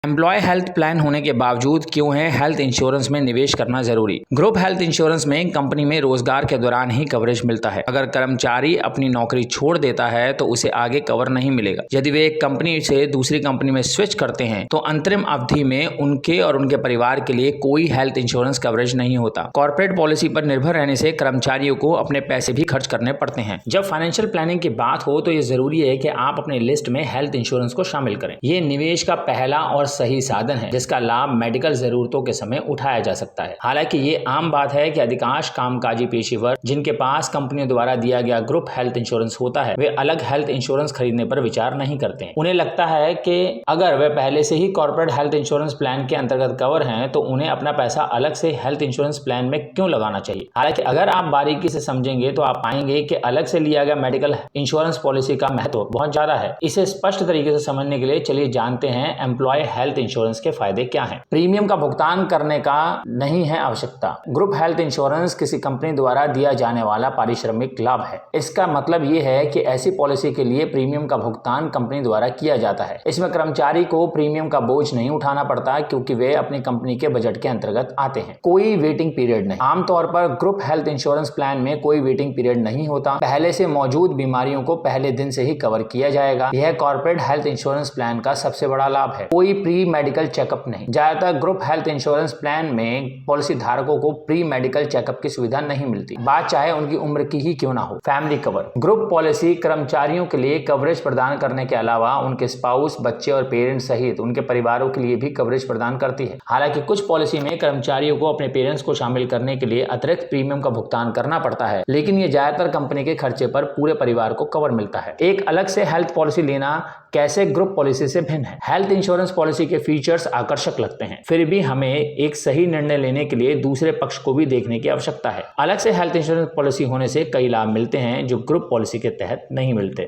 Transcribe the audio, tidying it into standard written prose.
Employ health plan होने के बावजूद क्यों है हेल्थ इंश्योरेंस में निवेश करना जरूरी। ग्रुप हेल्थ इंश्योरेंस में कंपनी में रोजगार के दौरान ही कवरेज मिलता है। अगर कर्मचारी अपनी नौकरी छोड़ देता है तो उसे आगे कवर नहीं मिलेगा। यदि वे एक कंपनी से दूसरी कंपनी में स्विच करते हैं तो अंतरिम अवधि में उनके और उनके परिवार के लिए कोई हेल्थ इंश्योरेंस कवरेज नहीं होता। कॉर्पोरेट पॉलिसी पर निर्भर रहने से कर्मचारियों को अपने पैसे भी खर्च करने पड़ते हैं। जब फाइनेंशियल प्लानिंग की बात हो तो ये जरूरी है कि आप अपने लिस्ट में हेल्थ इंश्योरेंस को शामिल करें। ये निवेश का पहला और सही साधन है जिसका लाभ मेडिकल जरूरतों के समय उठाया जा सकता है। हालांकि ये आम बात है कि अधिकांश कामकाजी पेशेवर जिनके पास कंपनियों द्वारा दिया गया ग्रुप हेल्थ इंश्योरेंस होता है वे अलग हेल्थ इंश्योरेंस खरीदने पर विचार नहीं करते हैं। उन्हें लगता है कि अगर वे पहले से ही कॉर्पोरेट हेल्थ इंश्योरेंस प्लान के अंतर्गत कवर हैं तो उन्हें अपना पैसा अलग से हेल्थ इंश्योरेंस प्लान में क्यों लगाना चाहिए। हालांकि अगर आप बारीकी से समझेंगे तो आप पाएंगे कि अलग से लिया गया मेडिकल इंश्योरेंस पॉलिसी का महत्व बहुत ज्यादा है। इसे स्पष्ट तरीके से समझने के लिए चलिए जानते हैं एम्प्लॉय हेल्थ इंश्योरेंस के फायदे क्या हैं। प्रीमियम का भुगतान करने का नहीं है आवश्यकता। ग्रुप हेल्थ इंश्योरेंस किसी कंपनी द्वारा दिया जाने वाला पारिश्रमिक लाभ है। इसका मतलब ये है कि ऐसी पॉलिसी के लिए प्रीमियम का भुगतान कंपनी द्वारा किया जाता है। इसमें कर्मचारी को प्रीमियम का बोझ नहीं उठाना पड़ता क्योंकि वे अपनी कंपनी के बजट के अंतर्गत आते हैं। कोई वेटिंग पीरियड नहीं। आमतौर पर ग्रुप हेल्थ इंश्योरेंस प्लान में कोई वेटिंग पीरियड नहीं होता। पहले से मौजूद बीमारियों को पहले दिन से ही कवर किया जाएगा। यह कॉर्पोरेट हेल्थ इंश्योरेंस प्लान का सबसे बड़ा लाभ है। कोई प्री मेडिकल चेकअप नहीं। ज्यादातर ग्रुप हेल्थ इंश्योरेंस प्लान में पॉलिसी धारकों को प्री मेडिकल चेकअप की सुविधा नहीं मिलती, बात चाहे उनकी उम्र की ही क्यों ना हो। Family cover. ग्रुप पॉलिसी कर्मचारियों के लिए कवरेज प्रदान करने के अलावा उनके स्पाउस, बच्चे और पेरेंट्स सहित उनके परिवारों के लिए भी कवरेज प्रदान करती है। हालांकि कुछ पॉलिसी में कर्मचारियों को अपने पेरेंट्स को शामिल करने के लिए अतिरिक्त प्रीमियम का भुगतान करना पड़ता है, लेकिन ये ज्यादातर कंपनी के खर्चे पर पूरे परिवार को कवर मिलता है। एक अलग से हेल्थ पॉलिसी लेना कैसे ग्रुप पॉलिसी से भिन्न है। हेल्थ इंश्योरेंस पॉलिसी के फीचर्स आकर्षक लगते हैं, फिर भी हमें एक सही निर्णय लेने के लिए दूसरे पक्ष को भी देखने की आवश्यकता है। अलग से हेल्थ इंश्योरेंस पॉलिसी होने से कई लाभ मिलते हैं जो ग्रुप पॉलिसी के तहत नहीं मिलते।